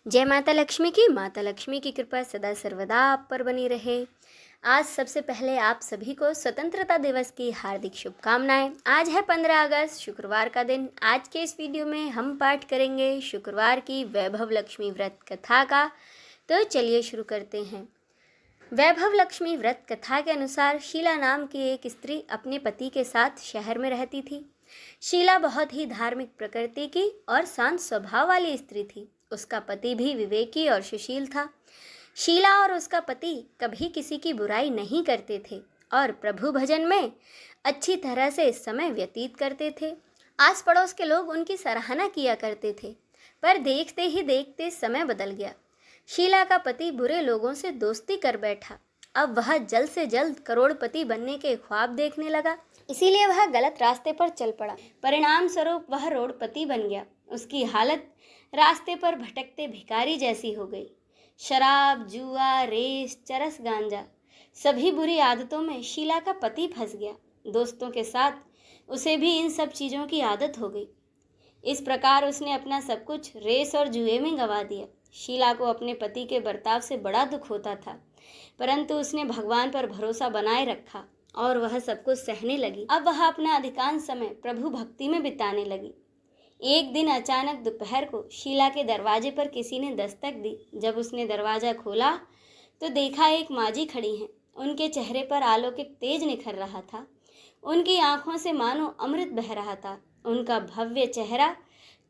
जय माता लक्ष्मी की कृपा सदा सर्वदा आप पर बनी रहे। आज सबसे पहले आप सभी को स्वतंत्रता दिवस की हार्दिक शुभकामनाएं। आज है 15 अगस्त, शुक्रवार का दिन। आज के इस वीडियो में हम पाठ करेंगे शुक्रवार की वैभव लक्ष्मी व्रत कथा का। तो चलिए शुरू करते हैं। वैभव लक्ष्मी व्रत कथा के अनुसार शीला नाम की एक स्त्री अपने पति के साथ शहर में रहती थी। शीला बहुत ही धार्मिक प्रकृति की और शांत स्वभाव वाली स्त्री थी। उसका पति भी विवेकी और सुशील था। शीला और उसका पति कभी किसी की बुराई नहीं करते थे और प्रभु भजन में अच्छी तरह से समय व्यतीत करते थे। आस पड़ोस के लोग उनकी सराहना किया करते थे। पर देखते ही देखते समय बदल गया। शीला का पति बुरे लोगों से दोस्ती कर बैठा। अब वह जल्द से जल्द करोड़पति बनने के ख्वाब देखने लगा, इसीलिए वह गलत रास्ते पर चल पड़ा। परिणाम स्वरूप वह करोड़पति बन गया। उसकी हालत रास्ते पर भटकते भिखारी जैसी हो गई। शराब, जुआ, रेस, चरस, गांजा, सभी बुरी आदतों में शीला का पति फंस गया। दोस्तों के साथ उसे भी इन सब चीज़ों की आदत हो गई। इस प्रकार उसने अपना सब कुछ रेस और जुए में गंवा दिया। शीला को अपने पति के बर्ताव से बड़ा दुख होता था, परंतु उसने भगवान पर भरोसा बनाए रखा और वह सब कुछ सहने लगी। अब वह अपना अधिकांश समय प्रभु भक्ति में बिताने लगी। एक दिन अचानक दोपहर को शीला के दरवाजे पर किसी ने दस्तक दी। जब उसने दरवाज़ा खोला तो देखा एक माजी खड़ी हैं। उनके चेहरे पर अलौकिक तेज निखर रहा था। उनकी आंखों से मानो अमृत बह रहा था। उनका भव्य चेहरा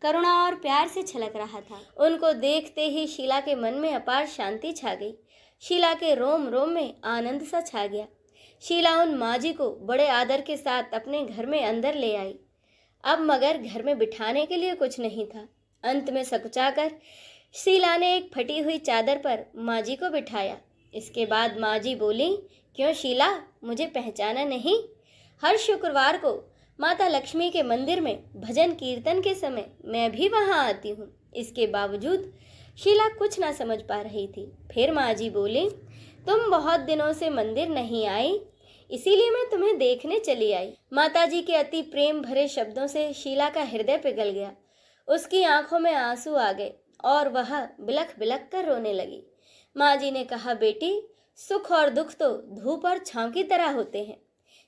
करुणा और प्यार से छलक रहा था। उनको देखते ही शीला के मन में अपार शांति छा गई। शीला के रोम रोम में आनंद सा छा गया। शीला उन माजी को बड़े आदर के साथ अपने घर में अंदर ले आई। अब मगर घर में बिठाने के लिए कुछ नहीं था। अंत में सकुचाकर शीला ने एक फटी हुई चादर पर माजी को बिठाया। इसके बाद माजी बोली, क्यों शीला, मुझे पहचाना नहीं? हर शुक्रवार को माता लक्ष्मी के मंदिर में भजन कीर्तन के समय मैं भी वहां आती हूँ। इसके बावजूद शीला कुछ ना समझ पा रही थी। फिर माजी बोली, तुम बहुत दिनों से मंदिर नहीं आई, इसीलिए मैं तुम्हें देखने चली आई। माताजी के अति प्रेम भरे शब्दों से शीला का हृदय पिघल गया। उसकी आंखों में आंसू आ गए और वह बिलख बिलख कर रोने लगी। माँ जी ने कहा, बेटी, सुख और दुख तो धूप और छांव की तरह होते हैं।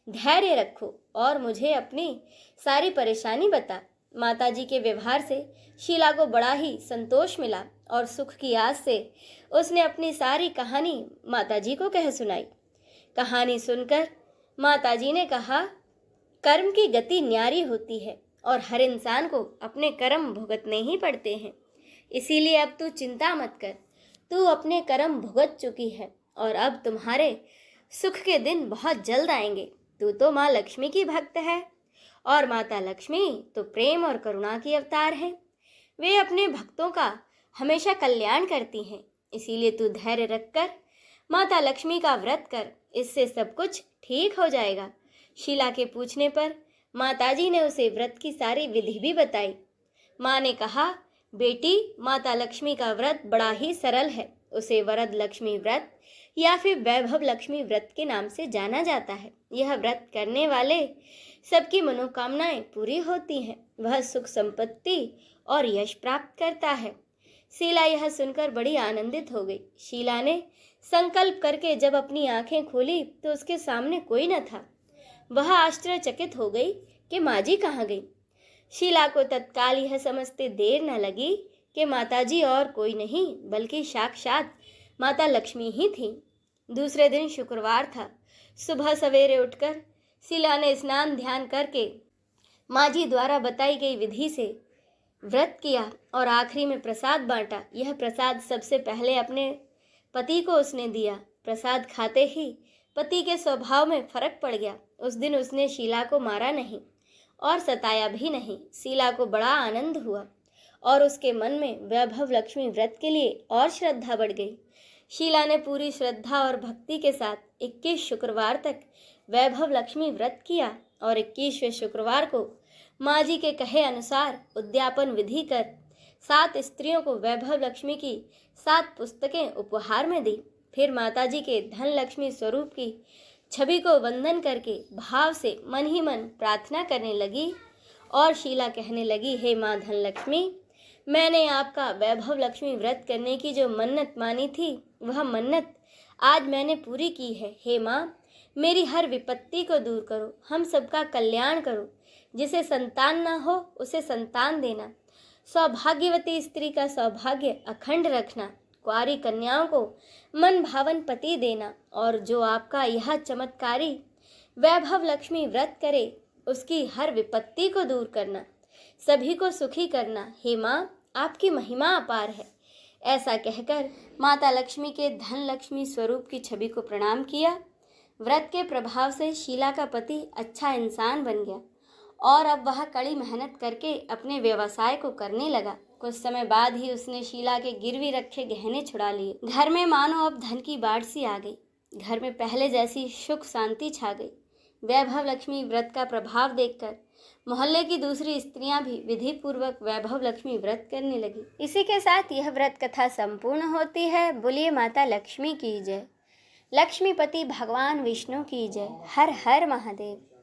धैर्य रखो और मुझे अपनी सारी परेशानी बता। माताजी के व्यवहार से शीला को बड़ा ही संतोष मिला और सुख की आस से उसने अपनी सारी कहानी माताजी को कह सुनाई। कहानी सुनकर माताजी ने कहा, कर्म की गति न्यारी होती है और हर इंसान को अपने कर्म भुगतने ही पड़ते हैं। इसीलिए अब तू चिंता मत कर। तू अपने कर्म भुगत चुकी है और अब तुम्हारे सुख के दिन बहुत जल्द आएंगे। तू तो माँ लक्ष्मी की भक्त है और माता लक्ष्मी तो प्रेम और करुणा की अवतार है। वे अपने भक्तों का हमेशा कल्याण करती हैं। इसीलिए तू धैर्य रखकर माता लक्ष्मी का व्रत कर, इससे सब कुछ ठीक हो जाएगा। शीला के पूछने पर माताजी ने उसे व्रत की सारी विधि भी बताई। माँ ने कहा, बेटी, माता लक्ष्मी का व्रत बड़ा ही सरल है। उसे वरद लक्ष्मी व्रत या फिर वैभव लक्ष्मी व्रत के नाम से जाना जाता है। यह व्रत करने वाले सबकी मनोकामनाएं पूरी होती हैं। वह सुख संपत्ति और यश प्राप्त करता है। शीला यह सुनकर बड़ी आनंदित हो गई। शीला ने संकल्प करके जब अपनी आंखें खोली तो उसके सामने कोई न था। वह आश्चर्यचकित हो गई कि माजी कहाँ गई। शीला को तत्काल यह समझते देर न लगी कि माताजी और कोई नहीं बल्कि साक्षात माता लक्ष्मी ही थी। दूसरे दिन शुक्रवार था। सुबह सवेरे उठकर शीला ने स्नान ध्यान करके माजी द्वारा बताई गई विधि से व्रत किया और आखिरी में प्रसाद बांटा। यह प्रसाद सबसे पहले अपने पति को उसने दिया। प्रसाद खाते ही पति के स्वभाव में फर्क पड़ गया। उस दिन उसने शीला को मारा नहीं और सताया भी नहीं। शीला को बड़ा आनंद हुआ और उसके मन में वैभव लक्ष्मी व्रत के लिए और श्रद्धा बढ़ गई। शीला ने पूरी श्रद्धा और भक्ति के साथ 21 शुक्रवार तक वैभव लक्ष्मी व्रत किया और 21वें शुक्रवार को माँ जी के कहे अनुसार उद्यापन विधि कर 7 स्त्रियों को वैभव लक्ष्मी की 7 पुस्तकें उपहार में दी। फिर माताजी के धन लक्ष्मी स्वरूप की छवि को वंदन करके भाव से मन ही मन प्रार्थना करने लगी और शीला कहने लगी, हे माँ धन लक्ष्मी, मैंने आपका वैभव लक्ष्मी व्रत करने की जो मन्नत मानी थी, वह मन्नत आज मैंने पूरी की है। हे माँ, मेरी हर विपत्ति को दूर करो, हम सबका कल्याण करो। जिसे संतान ना हो उसे संतान देना, सौभाग्यवती स्त्री का सौभाग्य अखंड रखना, कुंवारी कन्याओं को मन भावन पति देना, और जो आपका यह चमत्कारी वैभव लक्ष्मी व्रत करे उसकी हर विपत्ति को दूर करना, सभी को सुखी करना। हे माँ, आपकी महिमा अपार है। ऐसा कहकर माता लक्ष्मी के धन लक्ष्मी स्वरूप की छवि को प्रणाम किया। व्रत के प्रभाव से शीला का पति अच्छा इंसान बन गया और अब वह कड़ी मेहनत करके अपने व्यवसाय को करने लगा। कुछ समय बाद ही उसने शीला के गिरवी रखे गहने छुड़ा लिए। घर में मानो अब धन की बाढ़ सी आ गई। घर में पहले जैसी सुख शांति छा गई। वैभव लक्ष्मी व्रत का प्रभाव देखकर मोहल्ले की दूसरी स्त्रियां भी विधि पूर्वक वैभव लक्ष्मी व्रत करने लगी। इसी के साथ यह व्रत कथा संपूर्ण होती है। बोलिए माता लक्ष्मी की जय। लक्ष्मीपति भगवान विष्णु की जय। हर हर महादेव।